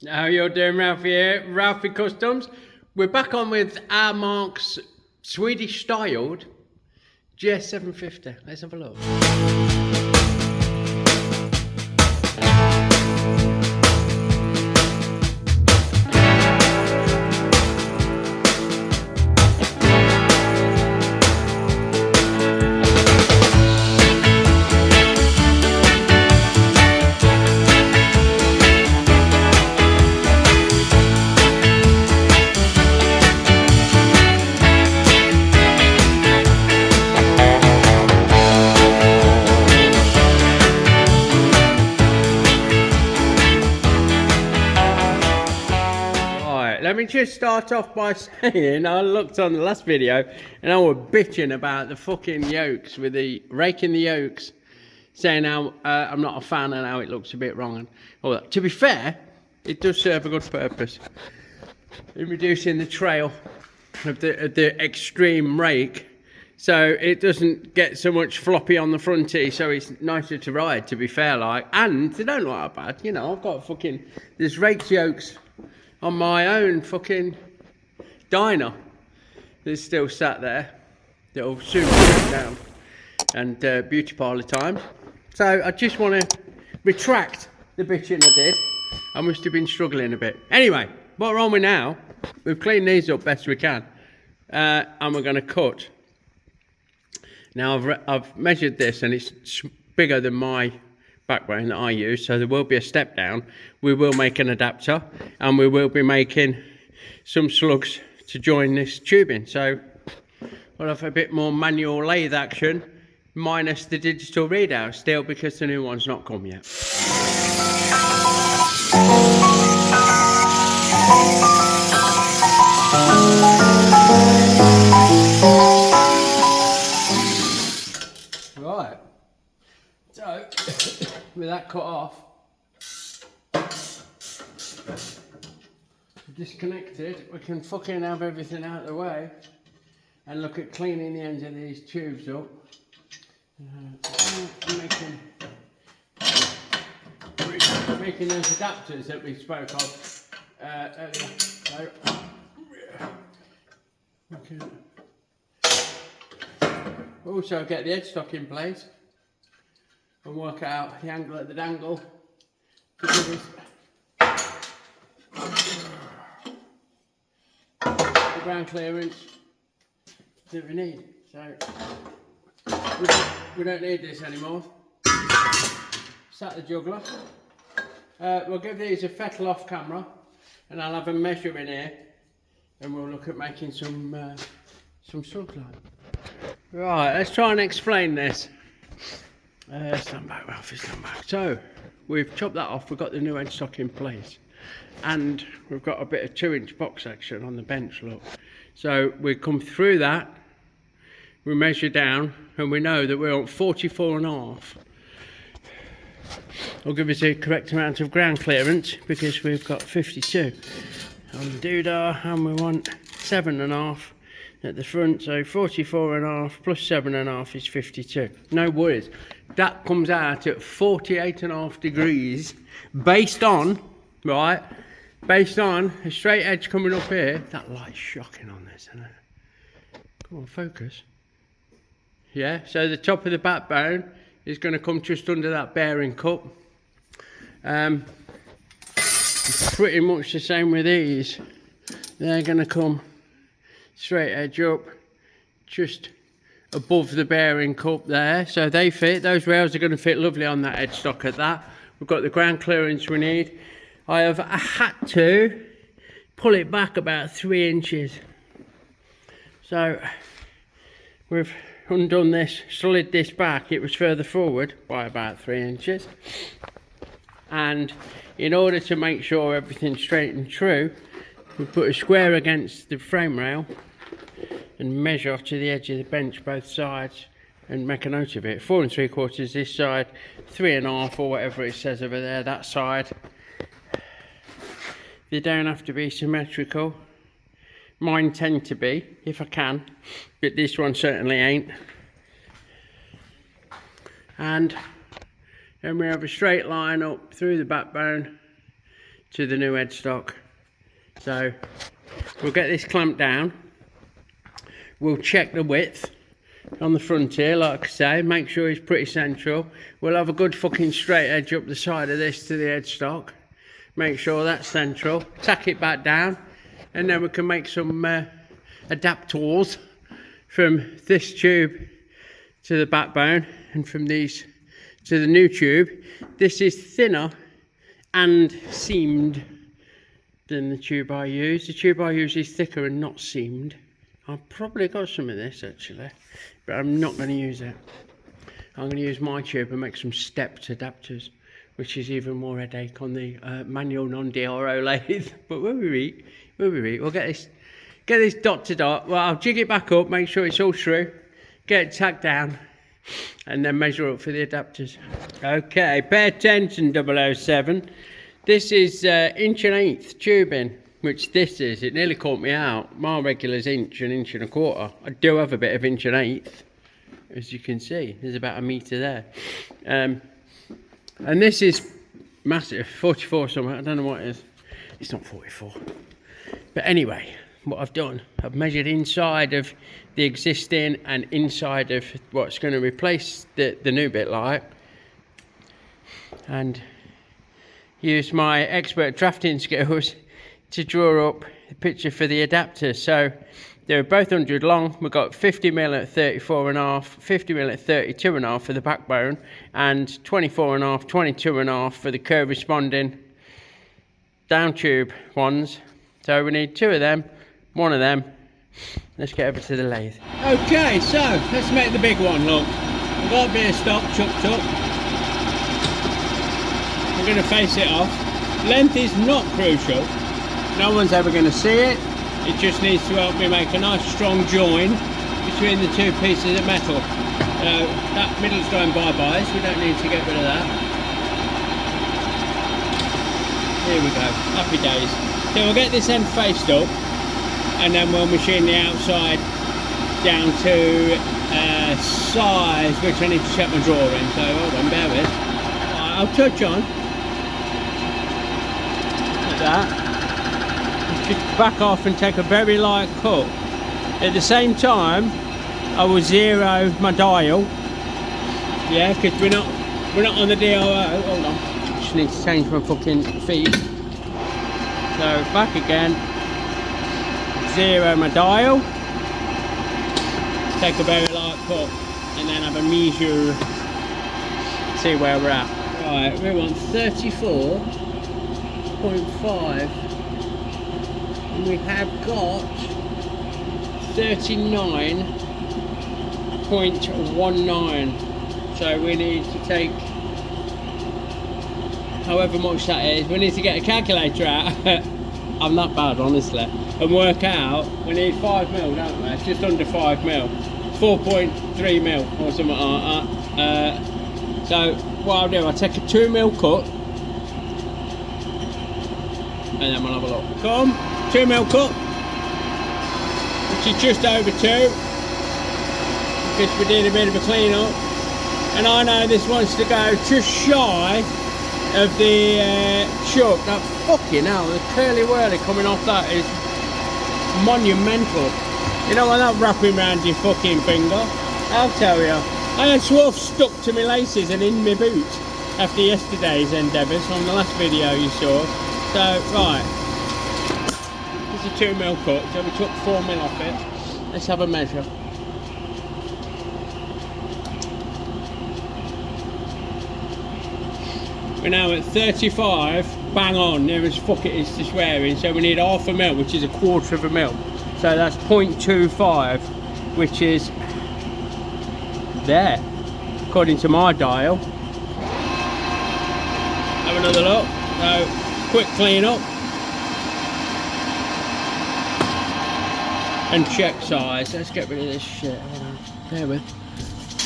How you doing, Ralfy here? Ralfy Customs. We're back on with our Mark's Swedish styled Gs750. Let's have a look. Let me just start off by saying I looked on the last video and I was bitching about the fucking yokes with the raking the yokes, saying how I'm not a fan and how it looks a bit wrong and all that. To be fair, it does serve a good purpose in reducing the trail of the extreme rake, so it doesn't get so much floppy on the fronty, so it's nicer to ride, to be fair, like, and they don't look that bad. You know, I've got fucking, there's rake yokes on my own fucking dyno that's still sat there, that'll soon break down and beauty parlour time. So I just want to retract the bitching I did. I must have been struggling a bit. Anyway, what we're on with now, we've cleaned these up best we can, and we're going to cut. Now I've measured this and it's bigger than my backbone that I use, so there will be a step down. We will make an adapter and we will be making some slugs to join this tubing, so we'll have a bit more manual lathe action minus the digital readout still, because the new one's not come yet. Right, so with that cut off, disconnected, we can fucking have everything out of the way and look at cleaning the ends of these tubes up, making those adapters that we spoke of earlier. So, also get the headstock in place and work out the angle at the dangle to give us the ground clearance that we need. So we don't need this anymore. Sat the juggler. We'll give these a fettle off camera and I'll have a measure in here and we'll look at making some slugs like. Right, let's try and explain this. Stand back, Ralphie, stand back. So, we've chopped that off, we've got the new headstock in place. And we've got a bit of 2-inch box section on the bench, look. So, we come through that, we measure down, and we know that we're on 44.5. Will give us the correct amount of ground clearance, because we've got 52 on the doodah, and we want 7.5. at the front, so 44.5 plus 7.5 is 52. No worries. That comes out at 48.5 degrees based on, right, based on a straight edge coming up here. That light's shocking on this, isn't it? Come on, focus. Yeah, so the top of the backbone is going to come just under that bearing cup. Pretty much the same with these. They're going to come straight edge up just above the bearing cup there, so they fit. Those rails are going to fit lovely on that headstock at that. We've got the ground clearance we need. I had to pull it back about 3 inches, so we've undone this, slid this back. It was further forward by about 3 inches, and in order to make sure everything's straight and true, we put a square against the frame rail and measure to the edge of the bench both sides and make a note of it. 4 3/4 this side, 3.5 or whatever it says over there that side. They don't have to be symmetrical. Mine tend to be if I can, but this one certainly ain't. And then we have a straight line up through the backbone to the new headstock. So we'll get this clamped down. We'll check the width on the front here, like I say, make sure it's pretty central. We'll have a good fucking straight edge up the side of this to the headstock. Make sure that's central. Tack it back down, and then we can make some adapters from this tube to the backbone, and from these to the new tube. This is thinner and seamed than the tube I use. The tube I use is thicker and not seamed. I've probably got some of this actually, but I'm not going to use it. I'm going to use my tube and make some stepped adapters, which is even more headache on the manual non-DRO lathe. But we'll get this dot to dot. Well, I'll jig it back up, make sure it's all true, get it tacked down, and then measure up for the adapters. Okay, pay attention 007. This is 1.1" tubing, which this is. It nearly caught me out. My regular is 1.25". I do have a bit of 1.8", as you can see. There's about 1 metre there. And this is massive, 44 something. I don't know what it is. It's not 44. But anyway, what I've done, I've measured inside of the existing and inside of what's going to replace the new bit light, and used my expert drafting skills to draw up the picture for the adapters. So they're both 100 long. We've got 50mm at 34.5, 50mm at 32.5 for the backbone, and 24.5, 22.5 for the curve responding down tube ones. So we need 2 of them, 1 of them. Let's get over to the lathe. Okay, so let's make the big one. Look, I've got a bit of stock chucked up. We're going to face it off. Length is not crucial. No one's ever going to see it. It just needs to help me make a nice strong join between the 2 pieces of metal. That middle's going bye-bye, so we don't need to get rid of that. Here we go, happy days. So we'll get this end faced up, and then we'll machine the outside down to size, which I need to check my drawing, so hold on, bear with. Right, I'll touch on like that. Just back off and take a very light cut. At the same time, I will zero my dial. Yeah, because we're not on the DRO. Hold on. Just need to change my fucking feet. So back again. Zero my dial. Take a very light cut, and then have a measure. See where we're at. Right, we're on 34.5. And we have got 39.19. So we need to take however much that is. We need to get a calculator out. I'm not bad, honestly. And work out, we need 5mm, don't we? It's just under 5mm. 4.3mm or something like that. So what I'll do, I'll take a 2mm cut, and then we'll have a look. Come. 2mm cut, which is just over 2, because we did a bit of a clean up, and I know this wants to go just shy of the chuck. That fucking hell, the curly whirly coming off that is monumental. You know what, that wrapping around your fucking finger, I'll tell you. I had swerve stuck to my laces and in my boot after yesterday's endeavours on the last video you saw. So right, a 2mm cut, so we took 4mm off it. Let's have a measure. We're now at 35, bang on, near as fuck it is to swearing, so we need 1/2 mil, which is 1/4 mil. So that's 0.25, which is there, according to my dial. Have another look. So, quick clean up. And check size. Let's get rid of this shit. Hold on. Bear with.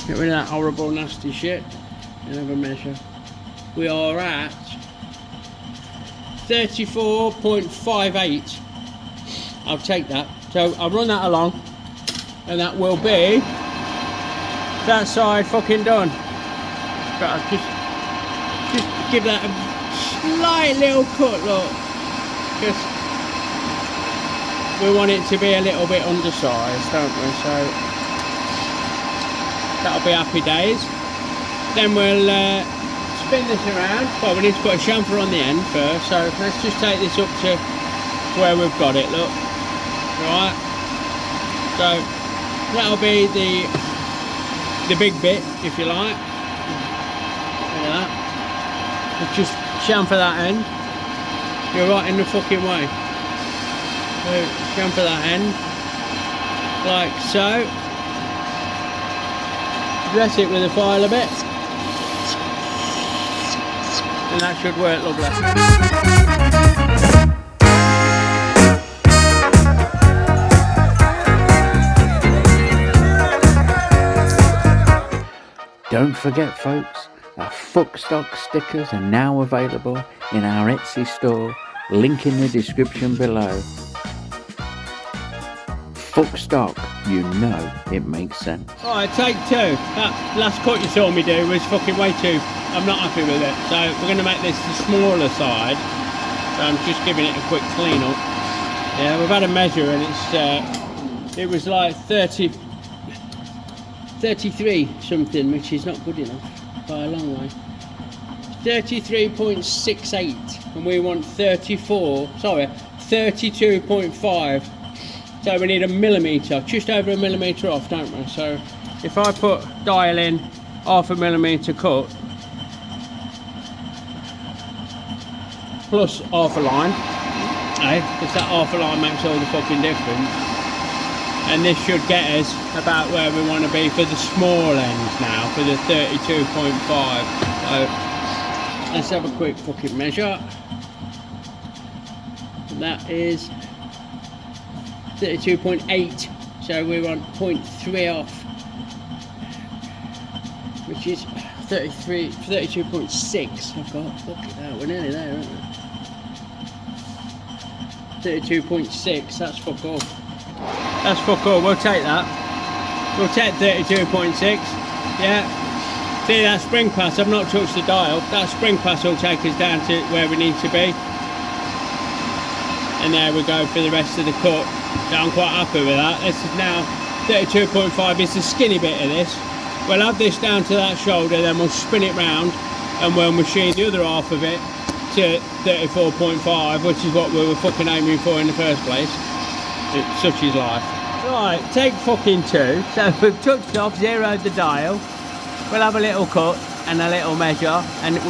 Get rid of that horrible, nasty shit. And have a measure. We are at 34.58. I'll take that. So I'll run that along, and that will be that side fucking done. But I'll just give that a slight little cut, look. because we want it to be a little bit undersized, don't we? So that'll be happy days. Then we'll spin this around. Well, we need to put a chamfer on the end first, so let's just take this up to where we've got it, look. Right, so that'll be the big bit, if you like. Look at that. Let's just chamfer that end. You're right in the fucking way. So chamfer that end, like so. Dress it with a file a bit. And that should work lovely. Don't forget folks, our Fuck Stock stickers are now available in our Etsy store, link in the description below. Fuck Stock, you know it makes sense. Alright, take two. That last cut you saw me do was fucking way too, I'm not happy with it. So we're going to make this the smaller side. So I'm just giving it a quick clean up. Yeah, we've had a measure and it was like 33 something, which is not good enough by a long way. 33.68 and we want 32.5. So we need a millimetre, just over a millimetre off, don't we? So if I put dial in half a millimetre cut plus half a line, because that half a line makes all the fucking difference. And this should get us about where we want to be for the small ends now, for the 32.5. So let's have a quick fucking measure. And that is 32.8. So we want 0.3 off, which is 32.6. I've got, fuck it out, we're nearly there, aren't we? 32.6, that's fuck all. That's fuck all, we'll take that. We'll take 32.6, yeah. See that spring pass, I've not touched the dial. That spring pass will take us down to where we need to be. And there we go for the rest of the cut. So I'm quite happy with that. This is now 32.5, is the skinny bit of this. We'll have this down to that shoulder, then we'll spin it round and we'll machine the other half of it to 34.5, which is what we were fucking aiming for in the first place. Such is life. Right, take fucking two. So we've touched off, zeroed the dial. We'll have a little cut and a little measure, and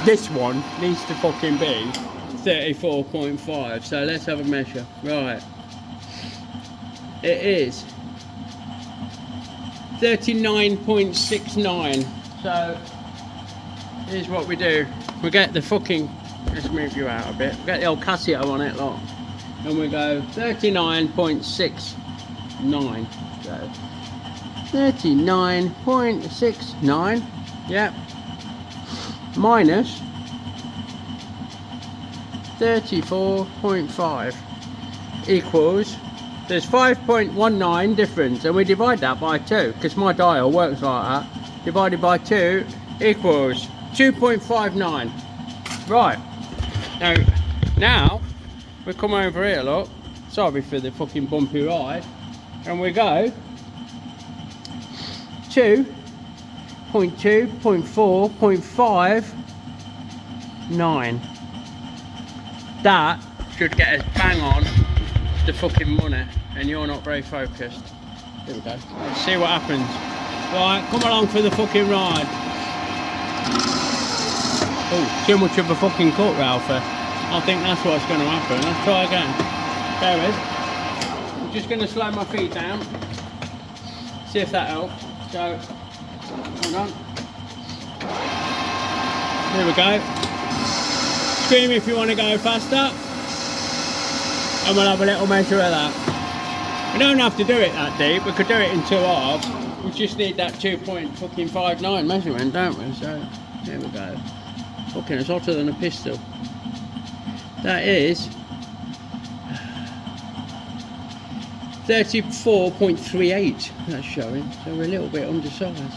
this one needs to fucking be 34.5. So let's have a measure. Right, it is 39.69. So here's what we do. We get the fucking, let's move you out a bit. We get the old Casio on it, look. And we go 39.69. So 39.69, yeah, minus 34.5 equals, there's 5.19 difference, and we divide that by 2 because my dial works like that. Divided by 2 equals 2.59. Right, now we come over here, look, sorry for the fucking bumpy ride, and we go 2.2.4.5.9. That should get us bang on the fucking money, and you're not very focused. Here we go. Let's see what happens. Right, come along for the fucking ride. Oh, too much of a fucking cut, Ralfy. I think that's what's going to happen. Let's try again. There it is. I'm just going to slow my feet down. See if that helps. So, hold on. Here we go. Scream if you want to go faster. And we'll have a little measure of that. We don't have to do it that deep. We could do it in 2 halves. We just need that 2.59 measurement, don't we? So, there we go. Fucking, it's hotter than a pistol. That is 34.38. That's showing. So we're a little bit undersized.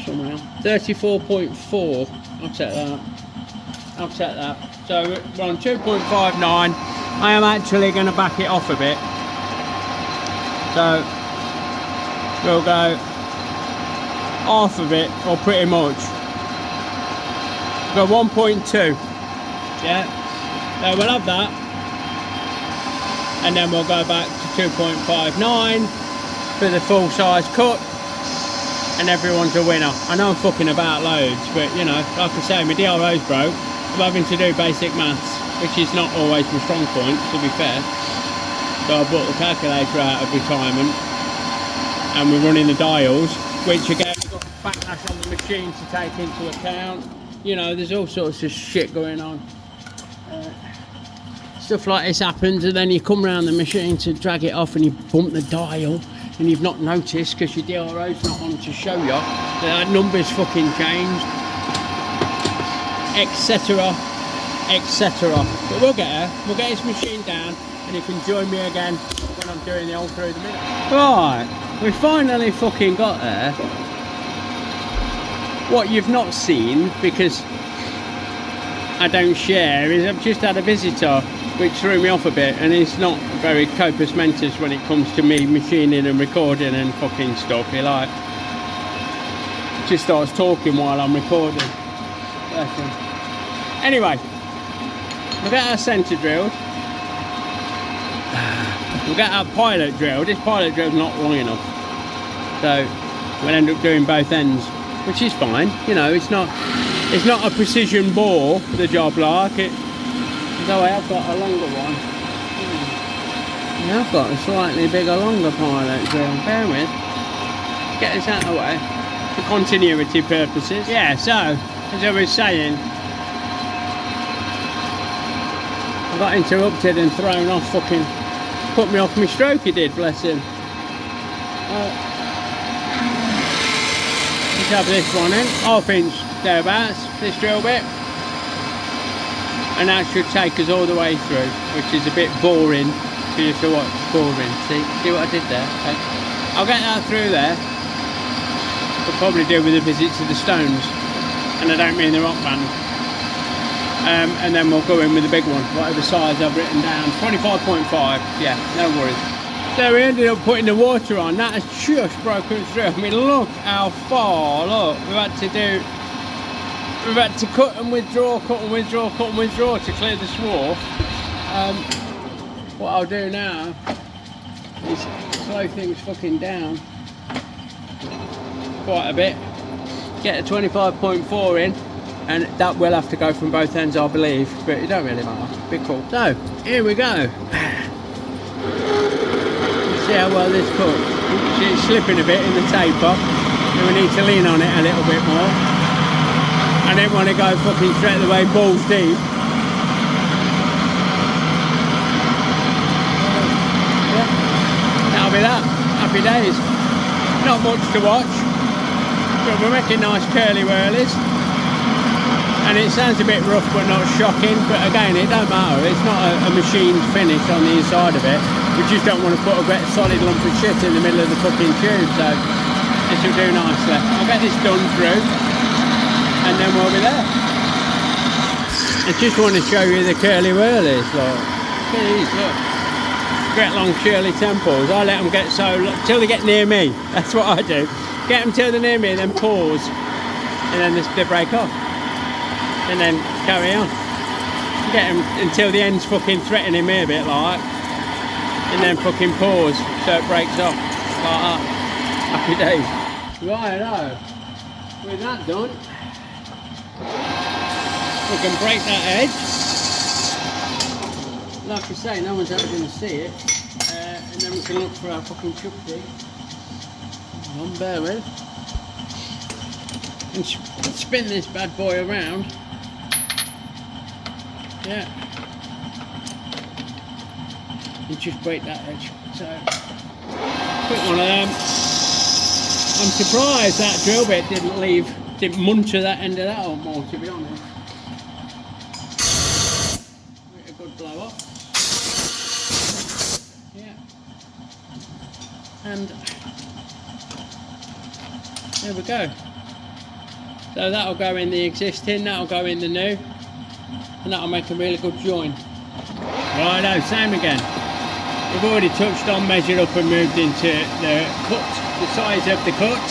Somehow. 34.4. I'll take that. I've set that. So we're on 2.59. I am actually going to back it off a bit. So we'll go half of it, or pretty much. Go 1.2. Yeah. So we'll have that. And then we'll go back to 2.59 for the full size cut. And everyone's a winner. I know I'm fucking about loads, but you know, like I say, my DRO's broke. I'm having to do basic maths, which is not always my strong point, to be fair. So I bought the calculator out of retirement, and we're running the dials, which again, we've got backlash on the machine to take into account. You know, there's all sorts of shit going on. Stuff like this happens, and then you come around the machine to drag it off and you bump the dial, and you've not noticed because your DRO's not on to show you that number's fucking changed, etc, etc. But we'll get there. We'll get this machine down, and you can join me again when I'm doing the all through the middle. Right, we finally fucking got there. What you've not seen, because I don't share, is I've just had a visitor which threw me off a bit, and he's not very corpus mentis when it comes to me machining and recording and fucking stuff. He like just starts talking while I'm recording. Bless him. Anyway, we'll get our centre drilled. We'll get our pilot drilled. This pilot drill's not long enough, so we'll end up doing both ends, which is fine. You know, it's not a precision bore, the job like it. Though I have got a longer one. I've got a slightly bigger, longer pilot drill. Bear with. Get this out of the way for continuity purposes. Yeah, so as I was saying, I got interrupted and thrown off, fucking put me off my stroke, he did, bless him. Let's have this one in, 1/2 inch thereabouts, this drill bit. And that should take us all the way through, which is a bit boring for you to watch. Boring. See what I did there? Okay. I'll get that through there. We'll probably do with a visit to the Stones, and I don't mean the rock band. And then we'll go in with the big one, whatever size I've written down. 25.5. Yeah, no worries. So we ended up putting the water on. That has just broken through. I mean, look how far. Look, we've had to cut and withdraw, cut and withdraw, cut and withdraw to clear the swarf. What I'll do now is slow things fucking down quite a bit, get a 25.4 in, and that will have to go from both ends, I believe, but it don't really matter. Be cool. So here we go. See how well this cooks. It's slipping a bit in the taper, and we need to lean on it a little bit more. I didn't want to go fucking straight away balls deep. Yeah, that'll be that. Happy days. Not much to watch, but we're making nice curly whirlies. And it sounds a bit rough but not shocking, but again, it don't matter. It's not a machined finish on the inside of it. We just don't want to put a great solid lump of shit in the middle of the fucking tube, so this will do nicely. I'll get this done through, and then we'll be there. I just want to show you the curly whirlies, look. Jeez, look. Great long curly temples. I let them get so till they get near me. That's what I do. Get them till they're near me, and then pause, and then they break off, and then carry on. Get them until the end's fucking threatening me a bit, like, and then fucking pause so it breaks off like that. Happy days. Righto. With that done, we can break that edge. Like I say, no one's ever going to see it. And then we can look for our fucking chuck dig. One, bear with. And spin this bad boy around. Yeah. And just break that edge. So, quick one of them. I'm surprised that drill bit didn't muncher that end of that or more, to be honest. A good blow up. Yeah. And there we go. So that'll go in the existing, that'll go in the new. and that'll make a really good join. Righto, same again. We've already touched on, measured up and moved into the cut, the size of the cut.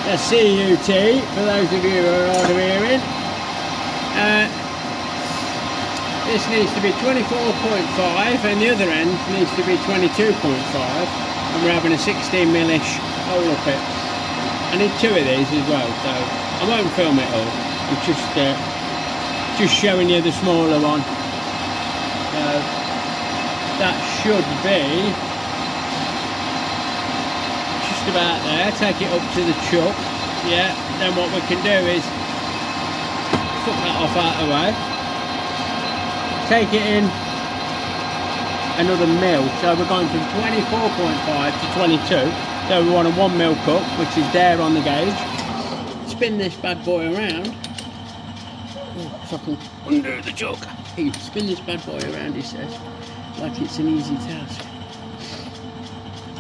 That's CUT, for those of you who are hard of hearing. This needs to be 24.5 and the other end needs to be 22.5, and we're having a 16mm-ish hole up it. I need 2 of these as well, so I won't film it all. I'm just showing you the smaller one. So that should be just about there. Take it up to the chuck. Yeah, then what we can do is put that off out of the way. Take it in another mil. So we're going from 24.5 to 22. So we want a 1mm cut, which is there on the gauge. Spin this bad boy around. Oh, if I can undo the chuck. Hey, spin this bad boy around, he says, like it's an easy task.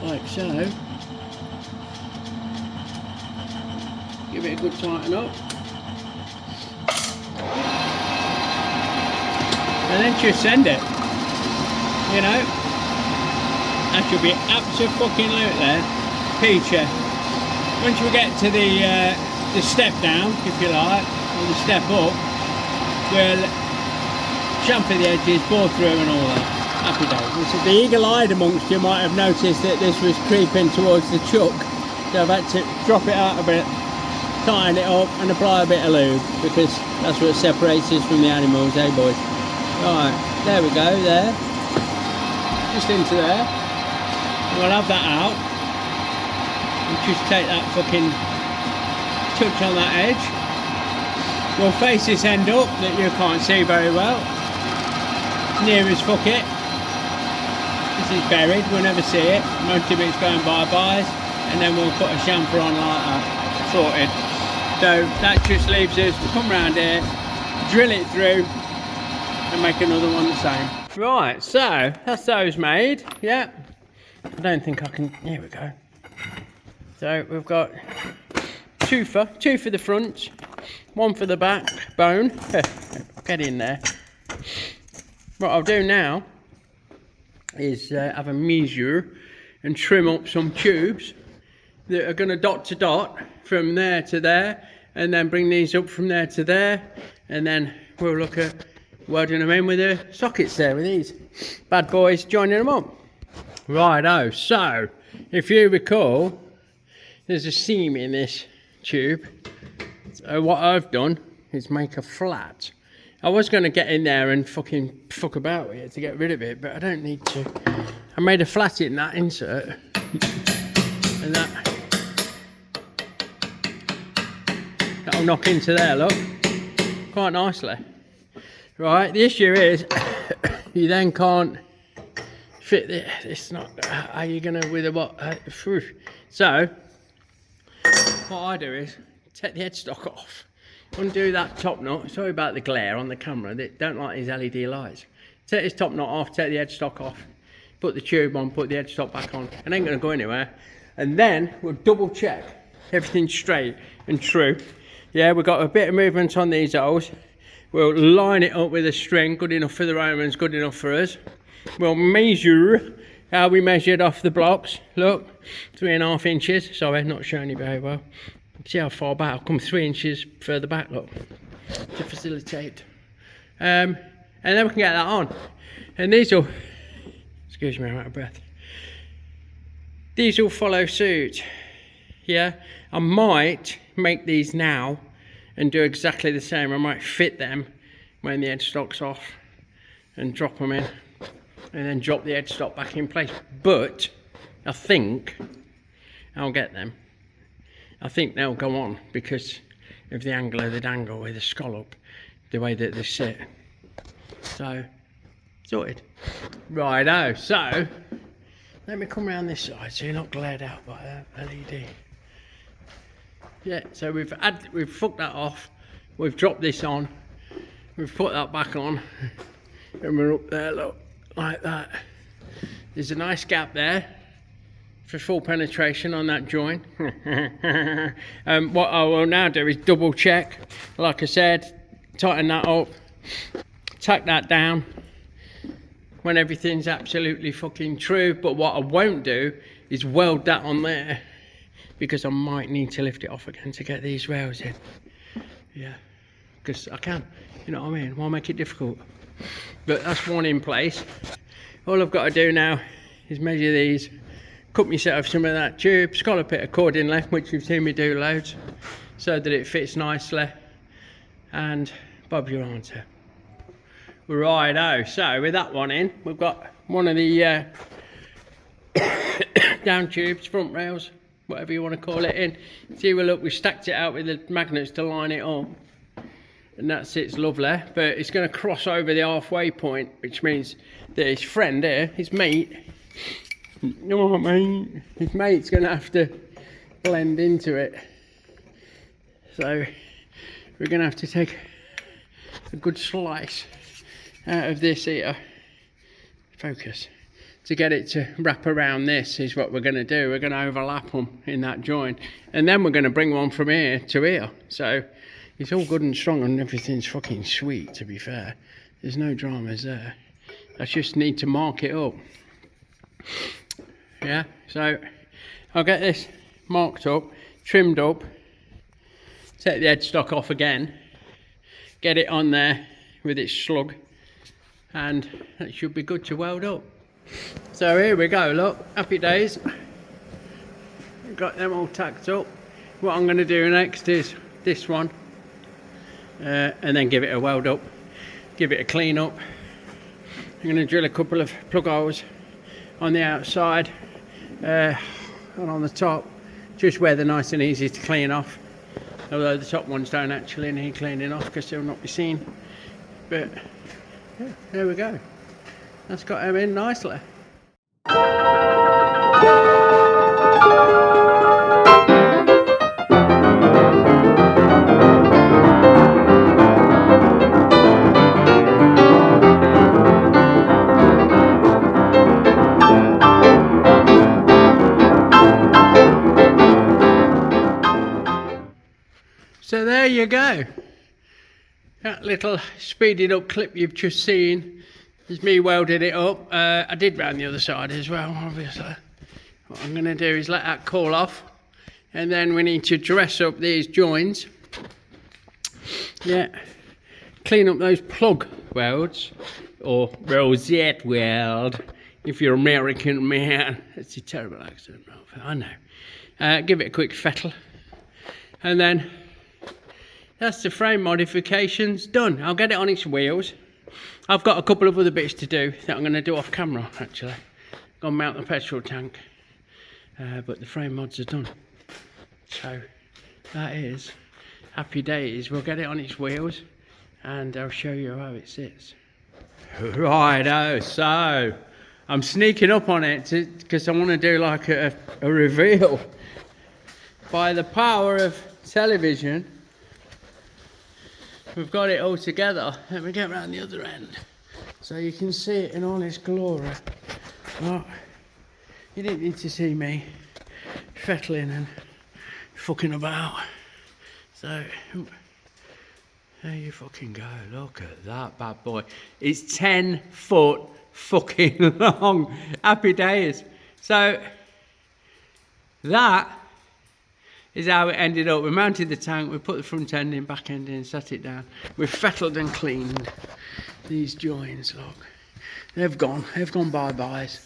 Like so. Give it a good tighten up. And then just send it. You know? That should be abso-fucking-lutely peachy. Once we get to the step down, if you like, or the step up, we'll chamfer the edges, bore through and all that. Happy days. The eagle-eyed amongst you might have noticed that this was creeping towards the chuck, so I've had to drop it out a bit, tighten it up and apply a bit of lube, because that's what separates us from the animals, eh boys? Right, there we go, there. Just into there. And we'll have that out. And just take that fucking touch on that edge. We'll face this end up that you can't see very well. Near as fuck it. This is buried, we'll never see it. Most of it's going bye-byes. And then we'll put a chamfer on like that. Sorted. So that just leaves us to come round here, drill it through, and make another one the same. Right, so that's those made. Yeah, I don't think I can. Here we go. So we've got two for the front, 1 for the back bone. Get in there. What I'll do now is have a measure and trim up some tubes that are going to dot to dot from there to there, and then bring these up from there to there, and then we'll look at welding them in with the sockets there with these bad boys, joining them up. Righto, so if you recall, there's a seam in this tube. So what I've done is make a flat. I was going to get in there and fucking fuck about with it to get rid of it, but I don't need to. I made a flat in that insert, and that'll knock into there, look, quite nicely. Right, the issue is you then can't fit it. It's not. Are you gonna with a what? So what I do is take the headstock off, undo that top knot. Sorry about the glare on the camera. They don't like these LED lights. Take this top knot off, take the headstock off, put the tube on, put the headstock back on. It ain't gonna go anywhere. And then we'll double check everything's straight and true. Yeah, we've got a bit of movement on these holes. We'll line it up with a string, good enough for the Romans, good enough for us. We'll measure how we measured off the blocks. Look, 3.5 inches. Sorry, not showing you very well. See how far back? I'll come 3 inches further back, look, to facilitate. And then we can get that on. And these will, excuse me, I'm out of breath. These will follow suit. Yeah, I might make these now and do exactly the same. I might fit them when the headstock's off and drop them in, and then drop the headstock back in place. But I think I'll get them. I think they'll go on because of the angle of the dangle with the scallop, the way that they sit. So, sorted. Righto, so let me come around this side so you're not glared out by that LED. Yeah, so we've fucked that off, we've dropped this on, we've put that back on, and we're up there, look, like that. There's a nice gap there for full penetration on that joint. What I will now do is double check, like I said, tighten that up, tack that down when everything's absolutely fucking true. But what I won't do is weld that on there, because I might need to lift it off again to get these rails in. Yeah, because I can, you know what I mean? Why make it difficult? But that's one in place. All I've got to do now is measure these, cut myself some of that tube, scallop it accordingly, which you've seen me do loads, so that it fits nicely, and Bob's your answer. Righto, so with that one in, we've got one of the down tubes, front rails, whatever you want to call it, in. See, well, look, we stacked it out with the magnets to line it up, and that sits lovely. But it's going to cross over the halfway point, which means that his friend here, his mate, you know what I mean, his mate's going to have to blend into it. So we're going to have to take a good slice out of this here, focus, to get it to wrap around. This is what we're going to do. We're going to overlap them in that joint, and then we're going to bring one from here to here. So it's all good and strong, and everything's fucking sweet, to be fair. There's no dramas there. I just need to mark it up. Yeah, so I'll get this marked up, trimmed up, take the headstock off again, get it on there with its slug, and it should be good to weld up. So here we go, look, happy days. Got them all tacked up. What I'm going to do next is this one, and then give it a weld up, give it a clean up. I'm going to drill a couple of plug holes on the outside and on the top, just where they're nice and easy to clean off, although the top ones don't actually need cleaning off because they'll not be seen. But yeah, there we go. That's got them in nicely. So there you go. That little speeded up clip you've just seen is me welding it up. I did round the other side as well, obviously. What I'm going to do is let that cool off, and then we need to dress up these joins. Yeah, clean up those plug welds, or rosette weld if you're American man. It's a terrible accent, I know. Give it a quick fettle, and then that's the frame modifications done. I'll get it on its wheels. I've got a couple of other bits to do that I'm going to do off camera, actually. Go and mount the petrol tank, but the frame mods are done. So that is happy days. We'll get it on its wheels, and I'll show you how it sits. Righto, so I'm sneaking up on it because I want to do like a reveal. By the power of television, we've got it all together. Let me get around the other end so you can see it in all its glory. Oh, you didn't need to see me fettling and fucking about. So there you fucking go. Look at that bad boy. It's 10 foot fucking long. Happy days. So that is how it ended up. We mounted the tank, we put the front end in, back end in, set it down. We've fettled and cleaned these joins, look. They've gone bye-byes.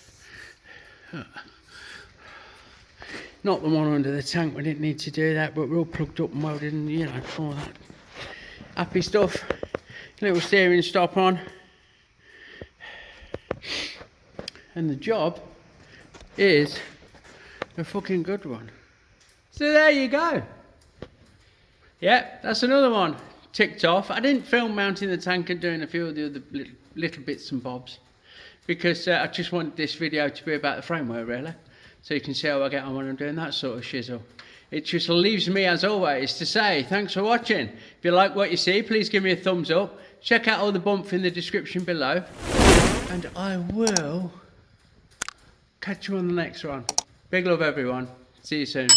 Not the one under the tank, we didn't need to do that, but we're all plugged up and welded and, you know, all that. Happy stuff. Little steering stop on. And the job is a fucking good one. So there you go. Yeah, that's another one ticked off. I didn't film mounting the tank and doing a few of the other little bits and bobs because I just wanted this video to be about the framework, really, so you can see how I get on when I'm doing that sort of shizzle. It just leaves me, as always, to say thanks for watching. If you like what you see, please give me a thumbs up. Check out all the bumps in the description below, and I will catch you on the next one. Big love, everyone. See you soon.